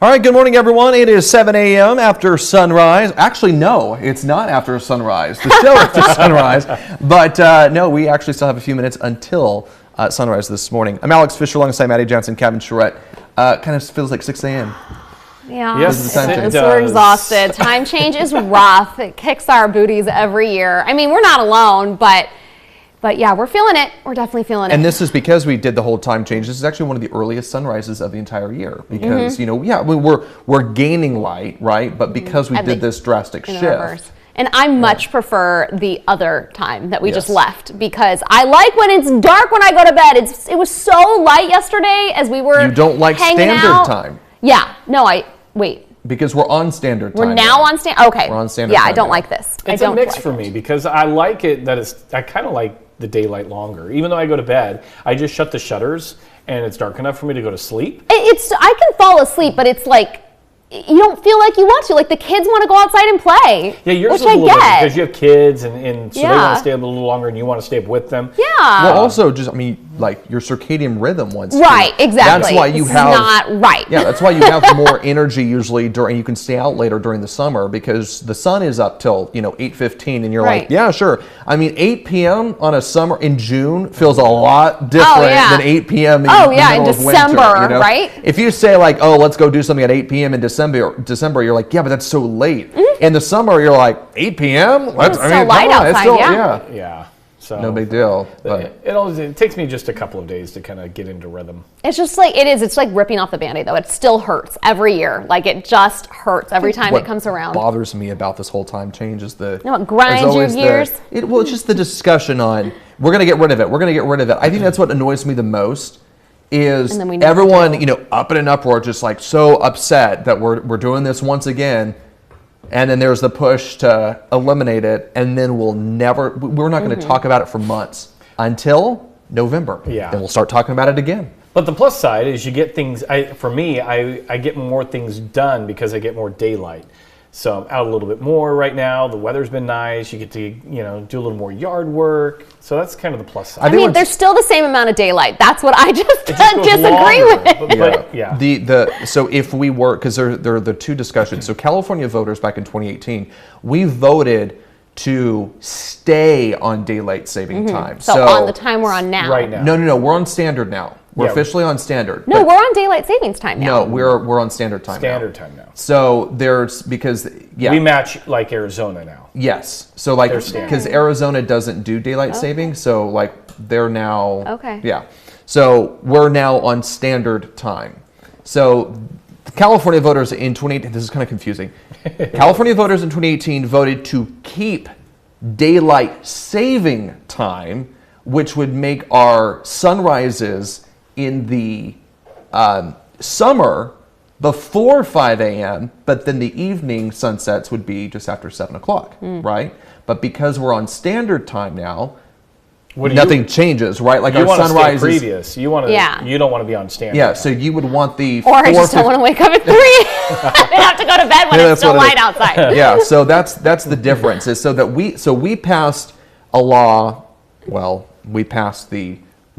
All right, good morning, everyone. It is 7 a.m. after sunrise. Actually, no, it's not after sunrise. The show after sunrise. But no, we actually still have a few minutes until sunrise this morning. I'm Alex Fisher alongside Maddie Johnson, Kevin Charette. Kind of feels like 6 a.m. Yeah, yes, it does. We're exhausted. Time change is rough. It kicks our booties every year. I mean, we're not alone, but yeah, we're feeling it. We're definitely feeling it. And this is because we did the whole time change. This is actually one of the earliest sunrises of the entire year because, you know, yeah, we're gaining light, right? But because we did this drastic shift. And I much prefer the other time that we just left because I like when it's dark when I go to bed. It was so light yesterday as we were You don't like hanging standard out. time. Yeah. No, wait. Because we're on standard time. We're now on standard. Okay. We're on standard yeah, time I don't now. like this. It's a mix for me because I like it that I kind of like the daylight longer. Even though I go to bed, I just shut the shutters and it's dark enough for me to go to sleep. I can fall asleep, but it's like you don't feel like you want to. Like the kids want to go outside and play. Yeah, yours which is a little I different get. because you have kids and so they want Yeah. to stay up a little longer and you want to stay up with them. Yeah. Well, also, just, I mean, like your circadian rhythm wants Right, to. exactly. That's why you It's have. not right. Yeah, that's why you have more energy usually during. You can stay out later during the summer because the sun is up till 8:15, and you're like, Right. yeah, sure. I mean, 8 p.m. on a summer in June feels a lot different yeah. than 8 p.m. in Oh, the yeah, middle in of winter, December, you know? right? If you say like, oh, let's go do something at 8 p.m. in December, you're like, yeah, but that's so late. In the summer, you're like, 8 p.m. It's still light come on, it's outside, still, yeah. Yeah. So No big deal. But it takes me just a couple of days to kind of get into rhythm. It's just like it is. It's like ripping off the Band-Aid, though. It still hurts every year. Like it just hurts every time what it comes around. bothers me about this whole time change is You know what grinds your always gears? It's just the discussion on we're going to get rid of it. We're going to get rid of it. I think that's what annoys me the most is And then we never everyone, do. up in an uproar, just like so upset that we're doing this once again. And then there's the push to eliminate it. And then we're not going to talk about it for months until November. Yeah. Then we'll start talking about it again. But the plus side is you get things, for me, I get more things done because I get more daylight. So I'm out a little bit more right now. The weather's been nice. You get to, do a little more yard work. So that's kind of the plus side. I mean, there's still the same amount of daylight. That's what I just It just goes disagree longer, with. But yeah. So if we were, because there are the two discussions. So California voters back in 2018, we voted to stay on daylight saving time. So on the time we're on now. Right now. No, we're on standard now. We're Yeah. officially on standard. No, but we're on daylight savings time now. no, we're on standard time Standard time now. So there's We match like Arizona now. yes. So like They're standard. because Arizona doesn't do daylight saving, so like they're now Okay. Yeah. So we're now on standard time. So the California voters in 2018, this is kind of confusing. California voters in 2018 voted to keep daylight saving time, which would make our sunrises in the summer before 5 a.m., but then the evening sunsets would be just after 7 o'clock, right? But because we're on standard time now, nothing changes, right? Like You our want to stay sunrises. previous. You want to. Yeah. You don't want to be on standard. Yeah, time. so you would want the. Or I just don't want to wake up at 3 and have to go to bed when Yeah, it's that's still what it light is. outside. Yeah, so that's the difference. Is so that we passed a law. Well, we passed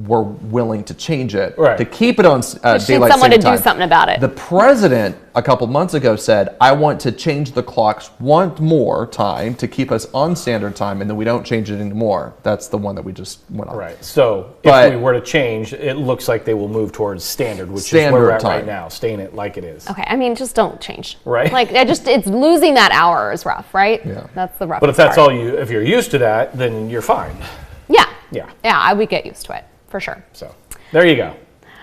we're willing to change it Right. to keep it on But should daylight someone saving to time. do something about it? The president a couple months ago said, "I want to change the clocks one more time to keep us on standard time, and then we don't change it anymore." That's the one that we just went on. Right. So But- if we were to change, it looks like they will move towards standard, which is Standard where we're at time. right now, staying it like it is. Okay, I mean, just don't change. Right. Like, it's losing that hour is rough, right? Yeah. That's the rough. But if that's all if you're used to that, then you're fine. Yeah. Yeah. Yeah, I would get used to it for sure. So there you go.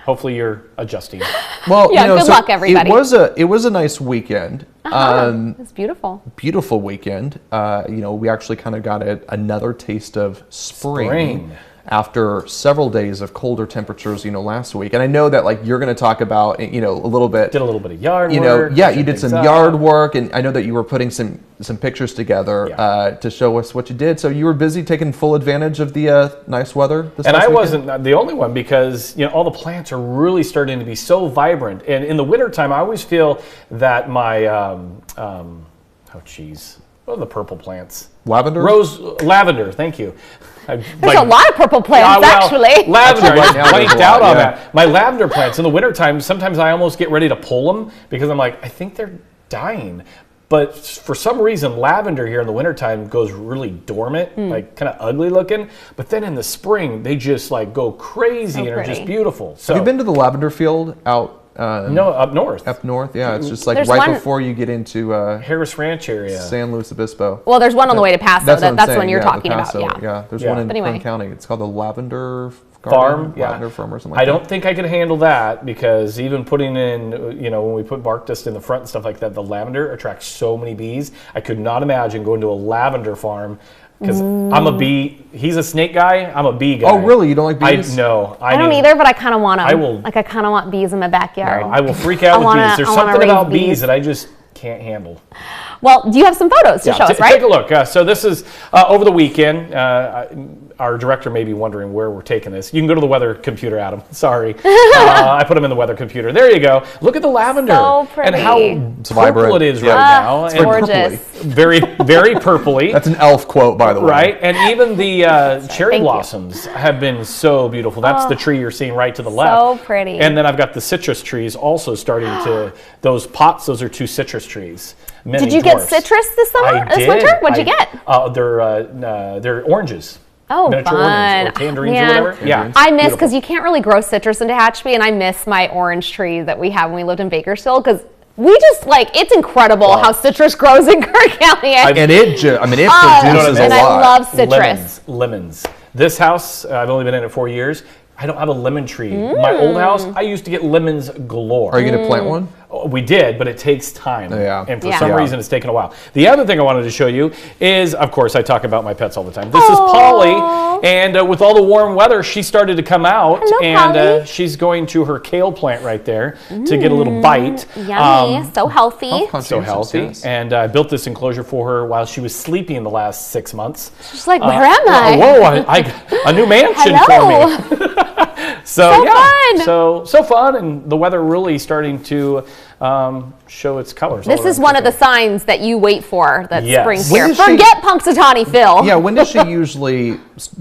Hopefully you're adjusting. Well, Yeah, good luck, everybody. It was a nice weekend. It's beautiful. Beautiful weekend. We actually kind of got another taste of spring after several days of colder temperatures, last week. And I know that like you're going to talk about, a little bit. Did a little bit of yard work. You did some yard work, and I know that you were putting some pictures together to show us what you did. So you were busy taking full advantage of the nice weather this And last I weekend? wasn't the only one because all the plants are really starting to be so vibrant. And in the wintertime, I always feel that my What are the purple plants? Lavender? Lavender, thank you. There's a lot of purple plants, actually. Lavender, Right I now there's blanked a lot, out on yeah. that. My lavender plants in the wintertime, sometimes I almost get ready to pull them because I'm like, I think they're dying. But for some reason, lavender here in the wintertime goes really dormant, like kind of ugly looking. But then in the spring, they just like go crazy and are just pretty. beautiful. So Have you been to the lavender field out no, up north, up north? Yeah, it's just like There's right one- before you get into Harris Ranch area. San Luis Obispo. Well, there's one on the way to Paso. That's what I'm That's saying, one you're yeah, the talking about. Paso, Yeah. There's Yeah. one in But anyway. Kern County. It's called the Lavender Farm, yeah. Lavender Farm or something like I that. don't think I could handle that because even putting in, when we put bark dust in the front and stuff like that, the lavender attracts so many bees. I could not imagine going to a lavender farm because I'm a bee. He's a snake guy. I'm a bee guy. Oh, really? You don't like bees? No. I don't either, but I kind of want them. I will- Like, I kind of want bees in my backyard. I will freak out I with wanna- bees. There's I wanna something about raise bees. bees that I just can't handle. Well, do you have some photos to show us, right? Take a look. So this is over the weekend. Our director may be wondering where we're taking this. You can go to the weather computer, Adam. Sorry. I put them in the weather computer. There you go. Look at the lavender. So and how pretty. purple vibrant. it is Yeah. right now. It's And very Gorgeous. very, very purpley. That's an elf quote, by the way. Right, and even the cherry Thank you. blossoms have been so beautiful. That's the tree you're seeing right to the left. So pretty. And then I've got the citrus trees also starting to, those pots, those are 2 citrus trees. Mini Did you get dwarfs. citrus this summer? This winter? What'd you get? They're oranges. Oh, Miniature fun. oranges, or tangerines Man. or whatever. Yeah, I miss, beautiful. because you can't really grow citrus in Tehachapi, and I miss my orange tree that we had when we lived in Bakersfield, because we just, it's incredible how citrus grows in Kern County. And it produces and a I lot. love citrus. Lemons. This house, I've only been in it 4 years. I don't have a lemon tree. My old house, I used to get lemons galore. Are you going to plant one? We did, but it takes time. Yeah. And for Yeah. some Yeah. reason, it's taken a while. The other thing I wanted to show you is, of course, I talk about my pets all the time. This is Polly, and with all the warm weather, she started to come out, Hello, and Polly. she's going to her kale plant right there to get a little bite. Yummy. So healthy. Health So conscious, healthy. yes. And I built this enclosure for her while she was sleeping the last 6 months. She's like, where am I? Whoa, a new mansion Hello. for me. So fun. So fun, and the weather really starting to show its colors. all This is around one of the Kern signs that you wait for that Yes. spring's When here. did she- Forget Punxsutawney Phil. Yeah, when does she usually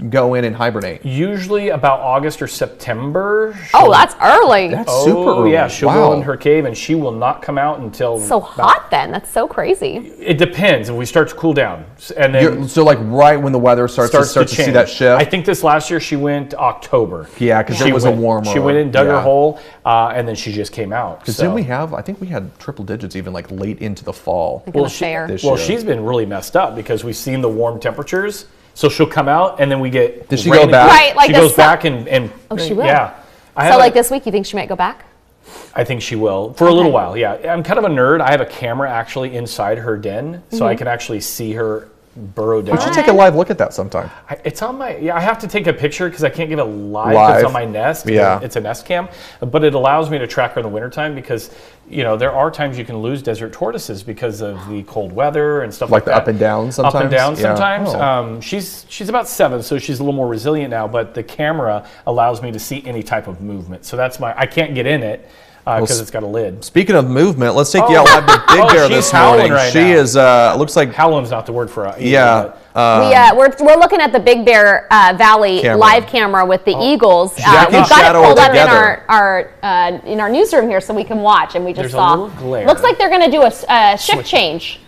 go in and hibernate? County. Usually about August or September. Oh, that's early. That's Oh, super early. yeah, she'll Wow. go in her cave and she will not come out until So hot then. That's so crazy. It depends. If we start to cool down, and then So like right when the weather starts to see change. that shift? I think this last year she went October. Yeah, because She it was went- a warmer. She went in, dug her yeah. hole, and then she just came out. Because So- then I think we had triple digits even like late into the fall. Well, she- fair. This Well, year. she's been really messed up because we've seen the warm temperatures. So she'll come out, and then we get. Did she rain go back? again. Right, like she this goes back and. Oh, she will? Yeah. I So have like a- this week, you think she might go back? I think she will for a little while. Yeah, I'm kind of a nerd. I have a camera actually inside her den, so I can actually see her burrow down. We should take a live look at that sometime. It's on my. Yeah, I have to take a picture because I can't give it live. 'Cause It's Live. on my Nest. Yeah. It's a Nest cam, but it allows me to track her in the wintertime because there are times you can lose desert tortoises because of the cold weather and stuff like Like the that. up and down Up and sometimes? down Yeah. sometimes. Oh. She's about 7, so she's a little more resilient now. But the camera allows me to see any type of movement. So that's I can't get in it because it's got a lid. Speaking of movement, let's take you out live to Big Oh, Bear she's this howling morning. right She now. is looks like Howling's not the word for it. yeah. We're looking at the Big Bear Valley Camera. live camera with the eagles. Jack and We've got Shadow it pulled are up in together. our newsroom here so we can watch, and we just There's a saw. little glare. Looks like they're going to do a shift change.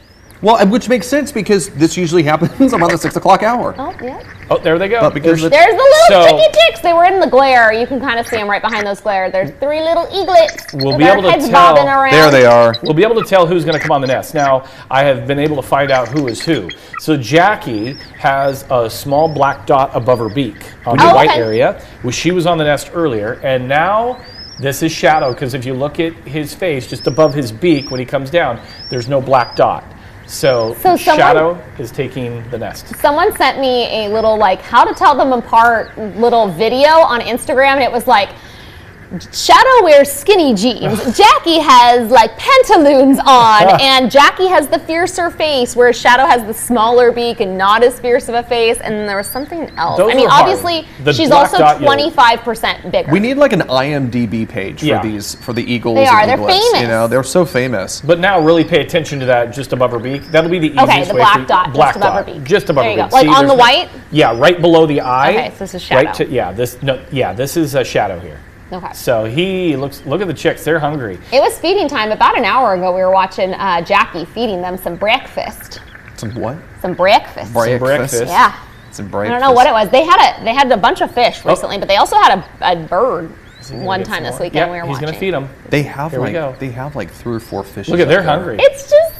well, which makes sense because this usually happens around the 6 o'clock hour. Oh yeah. Oh, there they go. But because There's- There's the little So- chicky chicks. They were in the glare. You can kind of see them right behind those glare. There's 3 little eaglets. We'll with be their able to heads tell. bobbing around. There they are. We'll be able to tell who's going to come on the nest. Now, I have been able to find out who is who. So Jackie has a small black dot above her beak on the Oh, white okay. area. Well, she was on the nest earlier, and now this is Shadow, because if you look at his face, just above his beak when he comes down, there's no black dot. So So someone- Shadow is taking the nest. Someone sent me a little how to tell them apart little video on Instagram, and it was like Shadow wears skinny jeans. Jackie has like pantaloons on, and Jackie has the fiercer face, whereas Shadow has the smaller beak and not as fierce of a face. And then there was something else. Those I mean, are hard. obviously, The she's black also dot yellow. 25% bigger. We need like an IMDb page Yeah. for the eagles. They are. And They're eaglets, famous. You know, they're so famous. But now really pay attention to that just above her beak. That'll be the easiest Okay, the way black for- dot just black above her dot, beak. just above There her you beak. go. Like on there's the white? Yeah, right below the eye. Okay, so this is Shadow. This is Shadow here. Okay. So he looks. Look at the chicks. They're hungry. It was feeding time. About an hour ago, we were watching Jackie feeding them some breakfast. Some what? Some breakfast. breakfast. Yeah. Some I breakfast. don't know what it was. They had a bunch of fish recently, but they also had a bird one time this weekend Yeah, we were he's watching. gonna feed them. They have Here we go. like 3 or 4 fishes. Look at, out they're there. hungry. It's just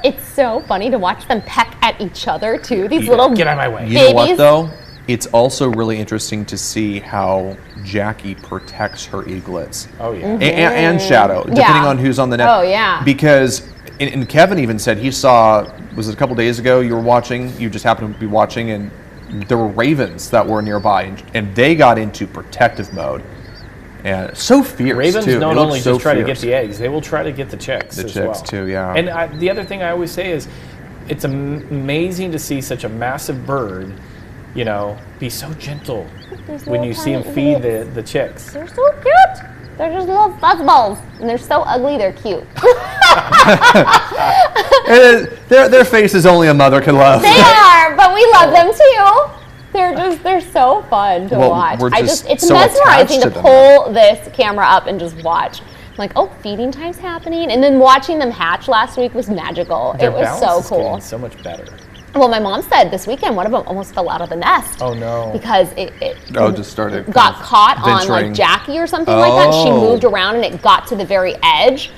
it's so funny to watch them peck at each other too. These little Get out of my way. You know what babies. though? It's also really interesting to see how Jackie protects her eaglets. Oh yeah. And Shadow, depending Yeah. on who's on the net. Oh, yeah. Because, and Kevin even said he saw, was it a couple days ago you were watching, you just happened to be watching, and there were ravens that were nearby, and they got into protective mode. And so fierce, Ravens too. don't They look only so just try to get fierce. the eggs; they will try to get the chicks The as chicks, well. too, yeah. And the other thing I always say is, it's amazing to see such a massive bird, you know, be so gentle These when little you see him tiny feed idiots. the chicks. They're so cute. They're just little fuzzballs, and they're so ugly. They're cute. And their faces only a mother can love. They are, but we love them too. They're so fun to Well, watch. we're just It's so mesmerizing attached to to them. pull this camera up and just watch. I'm like, oh, feeding time's happening, and then watching them hatch last week was magical. Their It was so balance is cool. getting so much better. Well, my mom said this weekend one of them almost fell out of the nest. Oh no. Because it Just started got kind of caught on venturing. like Jackie or something like that. She Oh. moved around and it got to the very edge.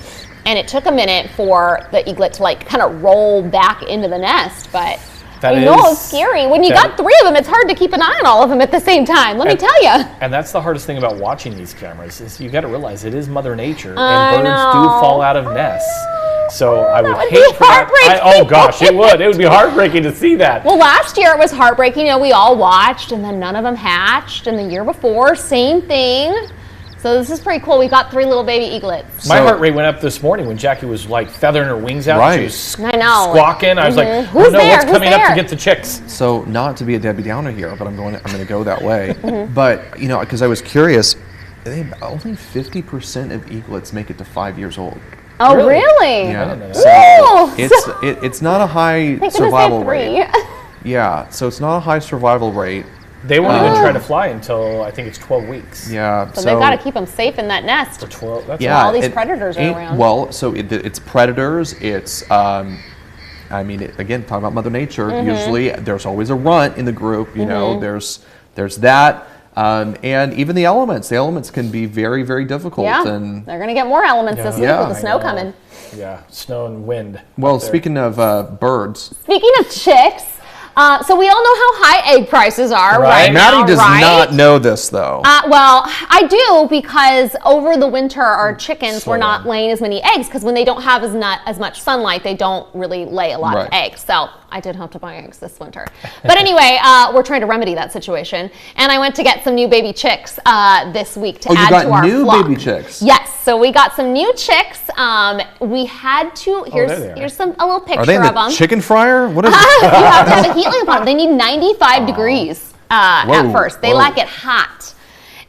And it took a minute for the eaglet to like kind of roll back into the nest. But That I know is- it's scary. When you that- got 3 of them, it's hard to keep an eye on all of them at the same time. Let me tell you. And that's the hardest thing about watching these cameras is you got to realize it is Mother Nature, I and birds do know. fall out of nests. So I would would hate be for that. heartbreaking. Oh gosh, it would. It would be heartbreaking to see that. Well, last year it was heartbreaking. You know, we all watched, and then none of them hatched. And the year before, same thing. So this is pretty cool. We got 3 little baby eaglets. My So- heart rate went up this morning when Jackie was like feathering her wings out. Right. She was I know. squawking. I was like, Mhm. oh Who's no, there? what's Who's coming up there? to get the chicks? So not to be a Debbie Downer here, but I'm going to go that way. Mm-hmm. But you know, because I was curious, only 50% of eaglets make it to 5 years old. Oh, Really? really? Yeah, didn't know so that. it's not a high I think it was survival like rate. 3. Yeah, so it's not a high survival rate. They won't even try to fly until I think it's 12 weeks. Yeah, So they've got to keep them safe in that nest. 12. That's yeah, all these it predators are ain't- around. Well, so it's predators. It's I mean, again, talking about Mother Nature. Mm-hmm. Usually, there's always a runt in the group. You know, there's that, and even the elements. The elements can be very, very difficult. Yeah, And they're going to get more elements this week Yeah. with the snow I know. coming. Yeah, snow and wind. well, up there. speaking of birds, Speaking of chicks, so we all know how high egg prices are Right. right now, Maddie does right? not know this though. Well, I do because over the winter our chickens Slow were not down. laying as many eggs because when they don't have as much sunlight, they don't really lay a lot of Right. eggs. So I did have to buy eggs this winter. But anyway, we're trying to remedy that situation. And I went to get some new baby chicks this week to Oh, you add got to our new flock. baby chicks? Yes. So we got some new chicks. We had to. there they are. Here's a little picture Are they in of the them. chicken fryer? What is you it? have to have a heat lamp on them. They need 95 degrees at Whoa, first. They whoa. like it hot.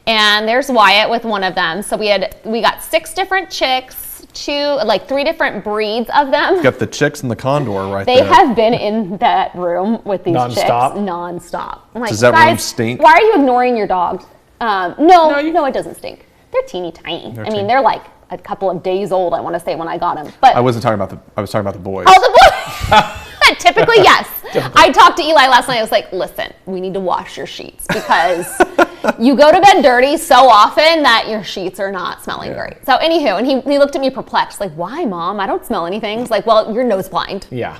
And there's Wyatt with one of them. So we got 6 different chicks, 3 different breeds of them. Got the chicks and the condor right They there. have been in that room with these Non-stop? chicks nonstop. I'm like, Does that guys, room stink? why are you ignoring your dogs? No, you- it doesn't stink. They're teeny tiny. I mean, teeny. they're like a couple of days old, I want to say, when I got them. But I wasn't talking about I was talking about the boys. oh, the boy. Typically, yes. I talked to Eli last night. I was like, listen, we need to wash your sheets because you go to bed dirty so often that your sheets are not smelling great. So anywho, and he looked at me perplexed, like, why, Mom? I don't smell anything. I was like, well, you're nose blind. Yeah.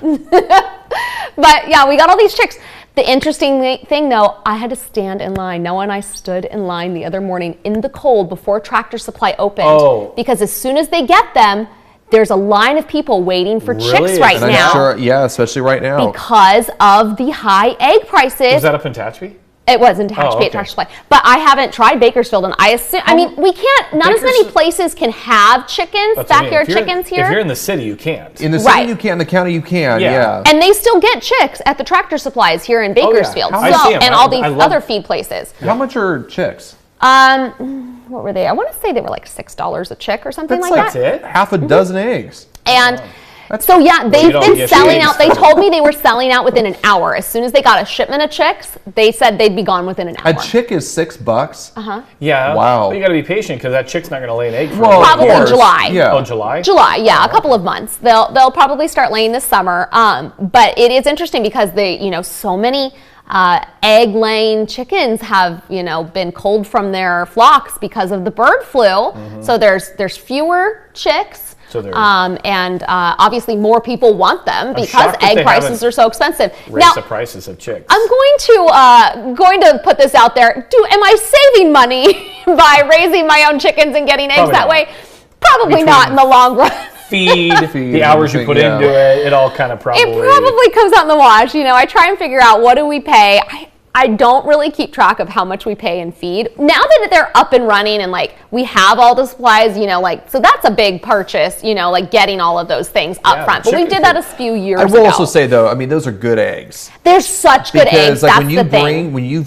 But yeah, we got all these chicks. The interesting thing though, I had to stand in line. Noah and I stood in line the other morning in the cold before Tractor Supply opened. Oh. Because as soon as they get them, there's a line of people waiting for Really? chicks right and I'm now sure, yeah, especially right now. because of the high egg prices. Was that up in Tehachapi? It was in Tehachapi at Tractor Supply, but I haven't tried Bakersfield, and I assume. I mean, we can't. Not as many places can have chickens, backyard chickens here. If you're in the city, you can't. In the city you can, in the county you can. Yeah. And they still get chicks at the Tractor Supplies here in Bakersfield, I see 'em. and all these other feed places. How much are chicks? What were they? I want to say they were like $6 a chick or something like that. That's it? Half a dozen eggs. And so yeah, they've don't been get selling eggs. out. They told me they were selling out within an hour. As soon as they got a shipment of chicks, they said they'd be gone within an hour. A chick is $6. Yeah. Wow. But you got to be patient because that chick's not going to lay an egg for Well, you. Probably of course. July. Yeah. Oh, July? July, yeah, a couple of months. They'll probably start laying this summer. But it is interesting because so many egg laying chickens have been culled from their flocks because of the bird flu. So there's fewer chicks. So they're- and obviously more people want them because shocked that egg they prices haven't are so expensive. Raise Now, the prices of chicks. I'm going to put this out there. Am I saving money by raising my own chickens and getting eggs Probably that not. way? Probably not in the long run. Feed, the hours you put yeah. into it, it all kind of probably. It probably comes out in the wash. I try and figure out what do we pay. I don't really keep track of how much we pay in feed. Now that they're up and running and we have all the supplies, so that's a big purchase, getting all of those things up Yeah, front. the But we chicken did that feed. a few years I ago. will also say though, I mean those are good eggs. They're such good Because eggs. like That's when you the thing. bring when you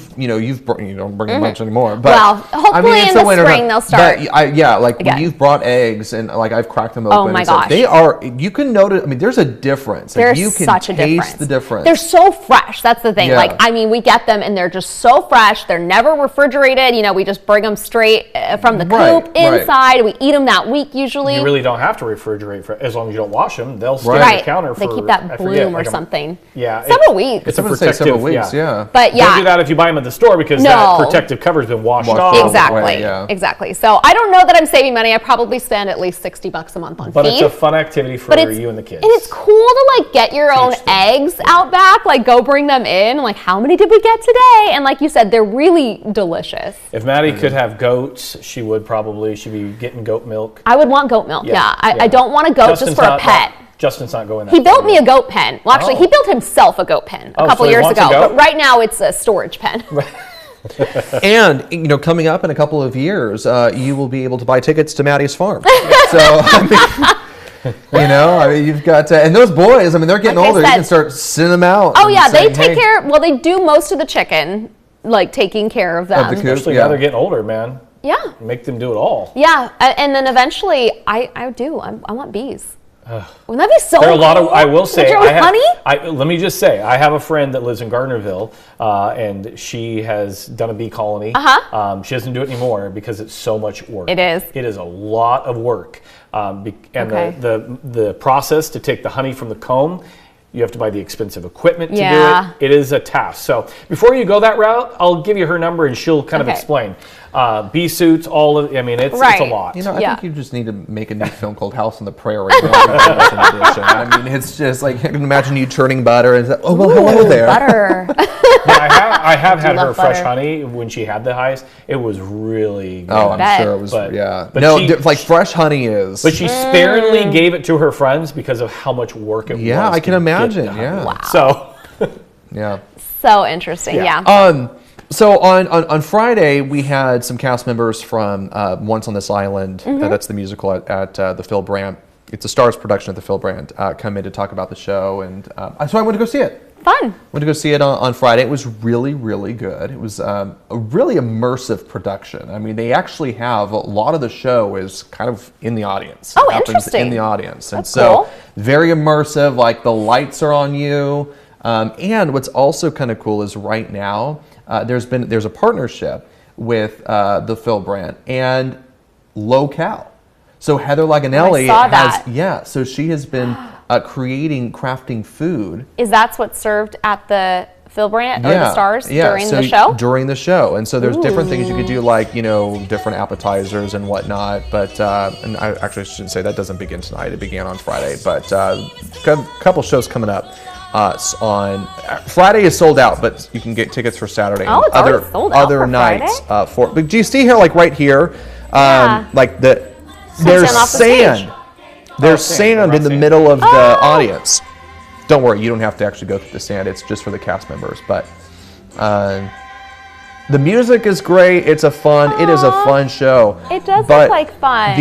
don't bring them much anymore. But Well, hopefully it's in the winter spring time. they'll start But when again. you've brought eggs and I've cracked them open. Oh my and stuff, gosh. they are. You can notice. I mean, there's a difference. There's you can such a taste difference. the difference. They're so fresh. That's the thing. Yeah. We get them and they're just so fresh. They're never refrigerated. We just bring them straight from the Right, coop right. inside. We eat them that week usually. You really don't have to refrigerate as long as you don't wash them. They'll stay on Right. the counter for. They keep that I bloom forget, or like something. Yeah, Several weeks. It's a I'm gonna say protective. several weeks. Yeah. But yeah. Don't do that if you buy them at the store because No. that protective cover's been washed Washed off. off. Exactly. Way, yeah. Exactly. So I don't know that I'm saving money. I probably spend at least $60 a month on But feed. it's a fun activity for you and the kids. And it's cool to get your own them. eggs out back, go bring them in. How many did we get today? And like you said, they're really delicious. If Maddie could have goats, she'd be getting goat milk. I would want goat milk. Yeah. I yeah. don't want a goat Justin's just for a not- pet. Justin's not going that He built far me yet. a goat pen. Well, actually, he built himself a goat pen a Oh, couple so he years wants a ago. goat? But right now, it's a storage pen. And coming up in a couple of years, you will be able to buy tickets to Maddie's farm. So I mean, you've got and those boys. I mean, they're getting Like I older. You said- can start sending them out. Oh and yeah, saying, they take "Hey." care. Well, they do most of the chicken, taking care of them. the coop. Especially Yeah. now they're getting older, man. Yeah. Make them do it all. Yeah, and then eventually, I want bees. Wouldn't that be so There are a lot of. cool? I will say. With your I have, honey? let me just say, I have a friend that lives in Gardnerville, and she has done a bee colony. She doesn't do it anymore because it's so much work. It is. It is a lot of work, and Okay. the process to take the honey from the comb. You have to buy the expensive equipment to Yeah. do it. It is a task. So before you go that route, I'll give you her number and she'll kind of Okay. explain. Bee suits, all of. I mean, it's a Right. lot. I Yeah. think you just need to make a new film called House on the Prairie. I mean, it's just I can imagine you churning butter and say, oh, well, hello there. Butter. But I have had her love fresh butter. honey when she had the highs. It was really good. Oh, I'm bet. sure it was, But- yeah. but No, she- fresh honey is. But she sparingly gave it to her friends because of how much work it was. yeah, I to can get imagine, the honey. yeah. Wow. So, Yeah. So interesting. Yeah. Yeah. So on Friday, we had some cast members from Once on This Island, Mm-hmm. that's the musical at the Phil Brandt. It's a Stars production at the Phil Brandt, come in to talk about the show. And so I went to go see it. Fun. Went to go see it on Friday. It was really, really good. It was a really immersive production. I mean, they actually have a lot of the show is kind of in the audience. Oh, It happens interesting. in the audience. And That's so cool. very immersive, the lights are on you. And what's also kind of cool is right now, there's a partnership with the Phil Brandt and Locale. So Heather Laganelli saw has, that. so she has been crafting food. Is that what's served at the Phil Brandt or the Stars during so the show? During the show, and so there's different things you could do, different appetizers and whatnot. But and I actually shouldn't say that doesn't begin tonight. It began on Friday, but couple shows coming up. On Friday is sold out, but you can get tickets for Saturday. Oh, and it's already sold out other for nights Friday? But do you see here, right here, Yeah. there's off the sand. stage. There's sand. sand in the Sand. middle of the audience. Don't worry, you don't have to actually go through the sand. It's just for the cast members. But The music is great. It is a fun show. It does But look like fun.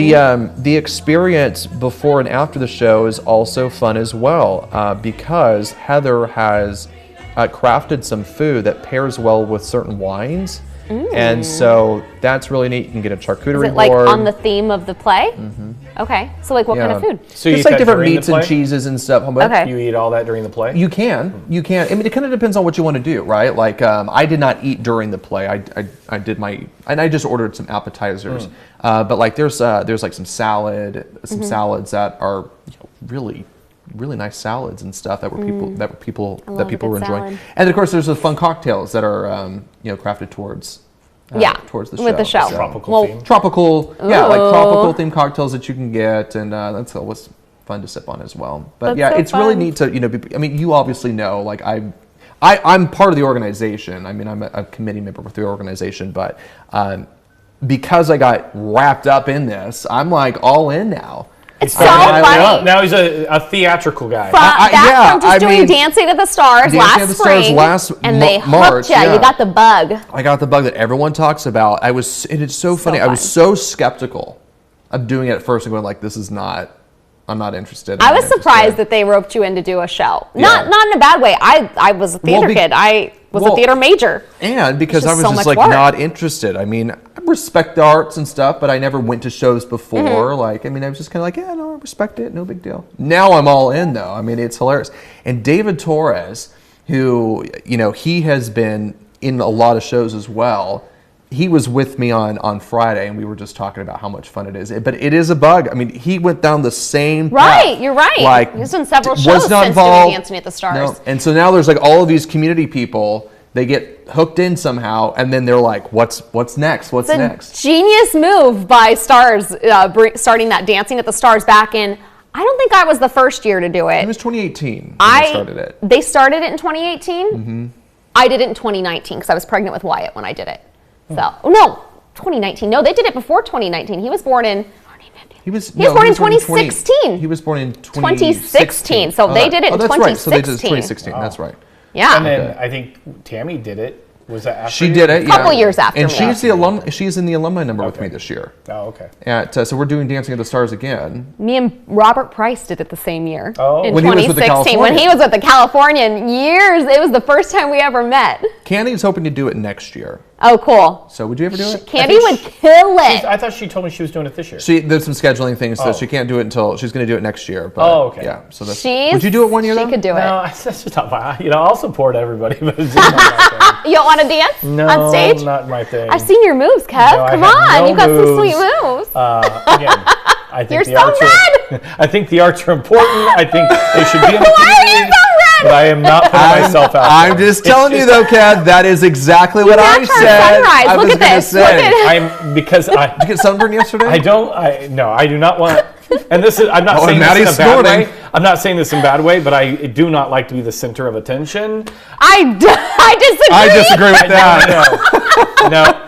The experience before and after the show is also fun as well, because Heather has crafted some food that pairs well with certain wines. And so that's really neat. You can get a charcuterie Is it like board. on the theme of the play? Mm-hmm. Okay. So like what kind of food? So you Just eat like that different during the meats and play? cheeses and stuff. Okay. You eat all that during the play? You can. I mean, it kind of depends on what you want to do, right? Like, I did not eat during the play. I did and I just ordered some appetizers. But like, there's like some salads that are really nice salads and stuff that people love a were good enjoying. salad. And of course, there's the fun cocktails that are crafted towards towards the show. with the show. So- Tropical theme. tropical, like Ooh. tropical themed cocktails that you can get, and that's always fun to sip on as well. But That's yeah, so it's really fun. neat to I mean, you obviously know, like I'm part of the organization. I mean, I'm a committee member with the organization, but because I got wrapped up in this, I'm like all in now. It's so I funny. love- Now he's a theatrical guy. Back from just I doing mean, Dancing to the Stars Dancing last to the Stars spring, last and they March, hooked you. yeah. You got the bug. I got the bug that everyone talks about. And it's so funny. I was fun. so skeptical of doing it at first and going like, I'm not interested. I was surprised that they roped you in to do a show. Yeah. Not in a bad way. I was a theater Well, kid. I was a well, theater major. And because It's I just was so just much like work. not interested. I mean, I respect the arts and stuff, but I never went to shows before. Mm-hmm. Like, I mean, I was just kind of like, yeah, no, I respect it. No big deal. Now I'm all in though. I mean, it's hilarious. And David Torres, who, he has been in a lot of shows as well. He was with me on Friday, and we were just talking about how much fun it is. But it is a bug. I mean, he went down the same path. Right, you're right. Like, He's done several was shows not since doing involved. Dancing at the Stars. No. And so now there's like all of these community people. They get hooked in somehow, and then they're like, "What's next? What's It's a next?" genius move by Stars, starting that Dancing at the Stars back in. I don't think I was the first year to do it. It was 2018 when they started it. They started it in 2018. Mm-hmm. I did it in 2019 because I was pregnant with Wyatt when I did it. So no, 2019. No, they did it before 2019. He was born in. He was born in 2016. He was born in 2016. So they did it in that's right. So they did it 2016. 2016. That's right. Yeah. And then I think Tammy did it. Was that after She you? did it. Couple yeah. years after And me. she's the alum. She's in the alumni number with Okay. me this year. Oh, okay. So we're doing Dancing at the Stars again. Me and Robert Price did it the same year. Oh. In When he was with the 2016. When he was with the Californian years, it was the first time we ever met. Candy's hoping to do it next year. Oh, cool. So would you ever do it? Candy would kill it. I thought she told me she was doing it this year. There's some scheduling things, so Oh. she can't do it until she's going to do it next year. But, Oh, okay. Yeah. So that's. She's, Would you do it one year? She though? could do No, it. that's just not my. I'll support everybody, but it's just not my You don't want to dance thing. No, on stage? not my thing. I've seen your moves, Kev. No, I Come have on. no You've got some sweet moves. moves. Again, I think You're the so arts red. I think the arts are important. I think they should be in the Why are you community. so red? But I am not putting myself out. I'm there. just telling you though, Kat, that is exactly what I match our said. sunrise. I Look was at gonna this. say. Look at it. I'm because I. Did you get sunburned yesterday? I don't. No, I do not want. And this is. I'm not Oh, saying and this in Maddie's a bad snorting. way. I'm not saying this in a bad way, but I do not like to be the center of attention. I disagree. I disagree with that. No.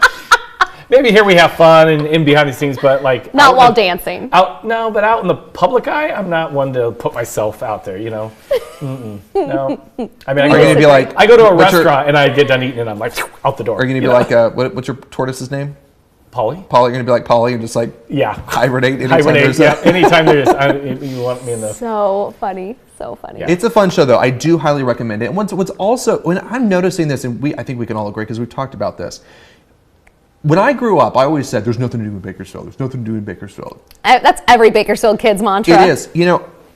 Maybe here we have fun and in behind the scenes, but like Not out while in the- dancing. but out in the public eye, I'm not one to put myself out there. No. I mean, I Are you gonna be like? I go to a what's your- restaurant and I get done eating and I'm like out the door. Are you gonna be like? What's your tortoise's name? Polly? Polly. You're gonna be like Polly and just like Yeah. hibernate. Anytime Hibernate. there's Yeah. Anytime you want me in the. So funny. So funny. Yeah. It's a fun show, though. I do highly recommend it. And what's also when I'm noticing this, and I think we can all agree because we've talked about this. When I grew up, I always said, "There's nothing to do in Bakersfield. There's nothing to do in Bakersfield." That's every Bakersfield kid's mantra. It is.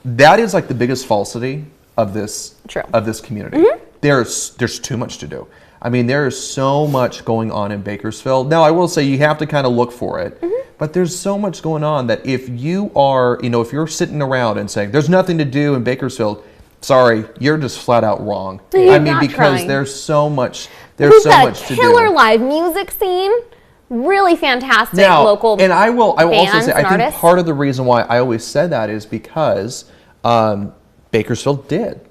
That is like the biggest falsity of this True. of this community. There's too much to do. I mean, there is so much going on in Bakersfield. Now, I will say you have to kind of look for it, but there's so much going on that if you are, if you're sitting around and saying there's nothing to do in Bakersfield, sorry, you're just flat out wrong. You're I mean, not because trying. there's so much. We've There's so got much a to killer do. live music scene. Really fantastic Now, local and I will also bands say, I and think artists. part of the reason why I always said that is because Bakersfield did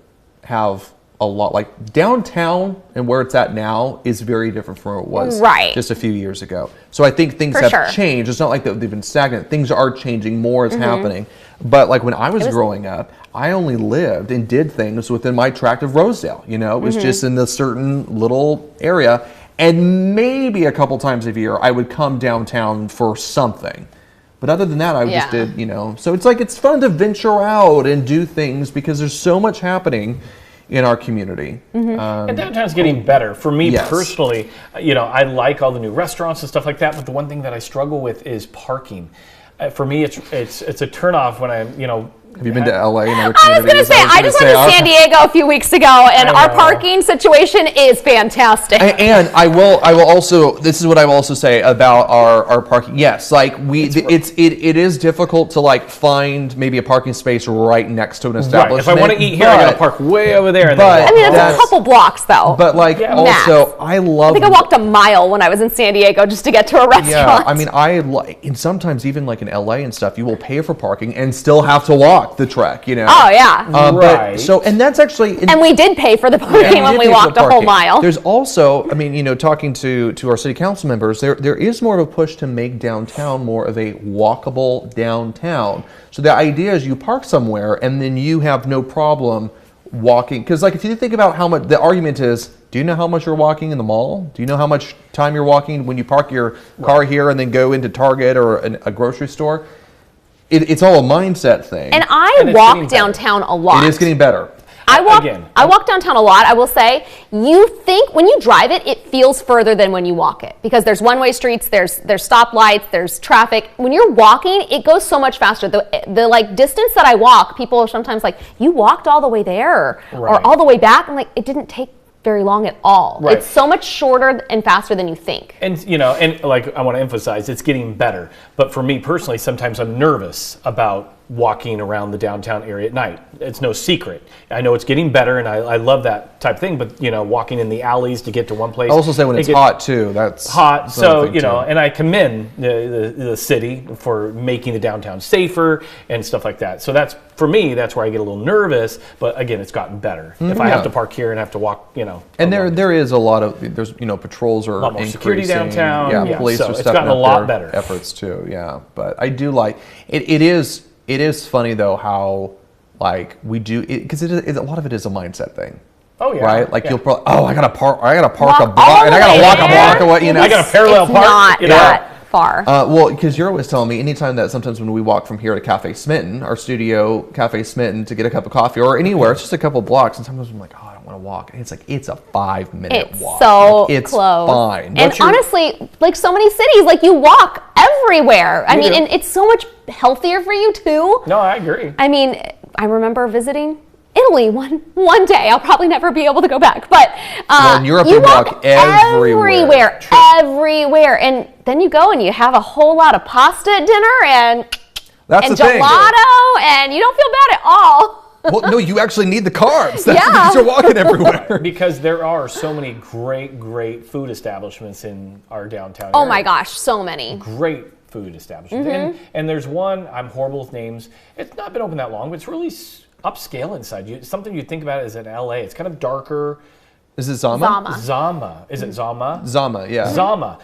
have a lot, like downtown and where it's at now is very different from where it was Right. just a few years ago. So I think things For have sure. changed. It's not like they've been stagnant. Things are changing. More is happening. But like when I was growing up, I only lived and did things within my tract of Rosedale. It was just in this certain little area. And maybe a couple times a year, I would come downtown for something. But other than that, I just Yeah. did, So it's like it's fun to venture out and do things because there's so much happening in our community. And downtown's getting better. For me Yes. personally, I like all the new restaurants and stuff like that. But the one thing that I struggle with is parking. For me, it's a turnoff when Have you been to LA and other I was communities? going to say, I just went to San Diego a few weeks ago, and I our know. parking situation is fantastic. And I will also. This is what I will also say about our parking. Yes, like it is difficult to like find maybe a parking space right next to an Right. establishment. If I want to eat here, I got to park way over there. And but- then I mean, it's That's- a couple blocks, though. But like Yeah. also, I love. I think I walked a mile when I was in San Diego just to get to a restaurant. Yeah, I mean, and sometimes even like in LA and stuff, you will pay for parking and still have to walk the trek. Oh, yeah. Right. And that's actually. And we did pay for the parking when we walked a whole mile. There's also, I mean, talking to our city council members, there is more of a push to make downtown more of a walkable downtown. So the idea is you park somewhere and then you have no problem walking. Because like if you think about how much, the argument is, do you know how much you're walking in the mall? Do you know how much time you're walking when you park your car here and then go into Target or a grocery store? It's all a mindset thing. And And I it's getting walk better. downtown a lot. It is getting better. I walk Again. I walk downtown a lot. I will say, you think when you drive it, it feels further than when you walk it because there's one-way streets, there's stoplights, there's traffic. When you're walking, it goes so much faster. The like distance that I walk, people are sometimes like, "You walked all the way there Right. or all the way back." I'm like, it didn't take very long at all. Right. It's so much shorter and faster than you think. And and like I want to emphasize, it's getting better. But for me personally, sometimes I'm nervous about walking around the downtown area at night. It's no secret. I know it's getting better, and I love that type of thing. But walking in the alleys to get to one place. I also say when it's gets hot too. That's hot. that's another So thing, too. and I commend the city for making the downtown safer and stuff like that. So that's for me. That's where I get a little nervous. But again, it's gotten better. If I Yeah. have to park here and have to walk, And there is a lot of patrols are lot more security increasing. downtown. Yeah, Yeah, police so are it's stepping gotten a up lot their better. efforts too. Yeah, but I do like it. It is funny though how like we do it because a lot of it is a mindset thing. Oh yeah. Right, like yeah. you'll probably I gotta park a Walk block, all and I the gotta way walk a there? block away. I got a parallel It's park. not that far. Well, because you're always telling me anytime that sometimes when we walk from here to Cafe Smitten, our studio, Cafe Smitten, to get a cup of coffee or anywhere, it's just a couple blocks, and sometimes I'm like, oh, I don't want to walk. And it's like, it's a 5-minute It's walk. so Like, it's close. fine. And What's your- honestly, like so many cities, like you walk everywhere. I mean, do. and it's so much healthier for you too. No, I agree. I mean, I remember visiting Italy one day. I'll probably never be able to go back, but Well, in Europe, you walk everywhere. everywhere. And then you go and you have a whole lot of pasta at dinner and That's the thing. gelato, and you don't feel bad at all. Well, no, you actually need the carbs. That's Yeah. because you're walking everywhere. Because there are so many great food establishments in our downtown Oh area. my gosh, so many. Great food establishments. And there's one, I'm horrible with names. It's not been open that long, but it's really upscale inside. Something you'd think about is in LA. It's kind of darker. Is it Zama? Zama. Zama. Is it Zama? Zama, yeah. Zama.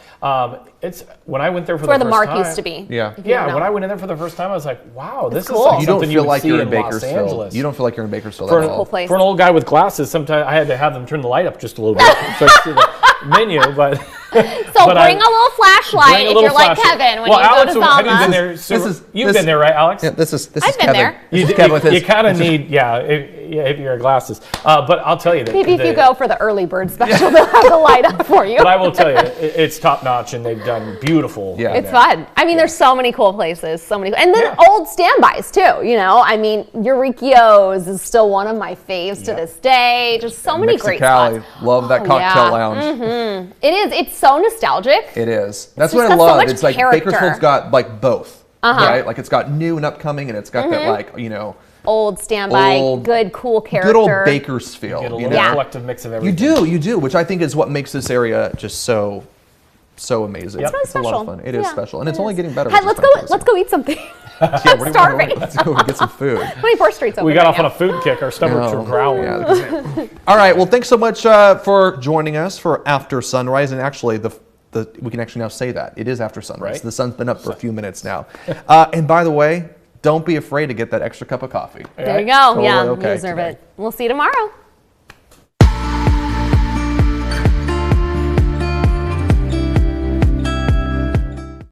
It's when I went there for Where the the first mark time. used to be. Yeah. if you Yeah, don't know. when I went in there for the first time, I was like, "Wow, this cool. is like You don't something feel would like see you're in Los Bakersfield. Angeles." You don't feel like you're in Bakersfield for at an, all. place. for an old guy with glasses, sometimes I had to have them turn the light up just a little bit so I could see the menu. But So but bring a little flashlight bring a if little you're like flashlight. Kevin when well, you go Alex, to have you been Zama. there? So you've this- been there, right, Alex? Yeah, this is I've been Kevin. there. This is Kevin with his. You kind of need, if you're glasses. But I'll tell you that. Maybe if you go for the early bird special, they'll have the light up for you. But I will tell you, it's top notch, and they've done beautiful. Yeah. It's fun. I mean, there's so many cool places, and then Yeah. old standbys too. I mean, Eurekaio's is still one of my faves to Yeah. this day. Just so many great Mexicali. spots. Love that Oh, cocktail yeah. lounge. It is. It's so nostalgic. It is. That's just what I got so love. much It's like character. Bakersfield's got like both, Uh-huh. right? Like it's got new and upcoming, and it's got that like Old standby, Old- good, cool character. good old Bakersfield. Get a You little know? Yeah. collective mix of You everything. do, which I think is what makes this area just so amazing. It's really It's a lot of special. fun. It is Yeah, special, and it it's only is. getting better. Hey, which is let's kinda go. crazy. Let's go eat something. Yeah, I'm starving. Let's go get some food. 24th Street's open. We got right off on now. a food kick. Our stomachs were growling. Yeah. All right. Well, thanks so much for joining us for After Sunrise, and actually we can actually now say that it is after sunrise. Right. The sun's been up for a few minutes now. And by the way, don't be afraid to get that extra cup of coffee. There you go. Totally Yeah, okay you deserve today. it. We'll see you tomorrow.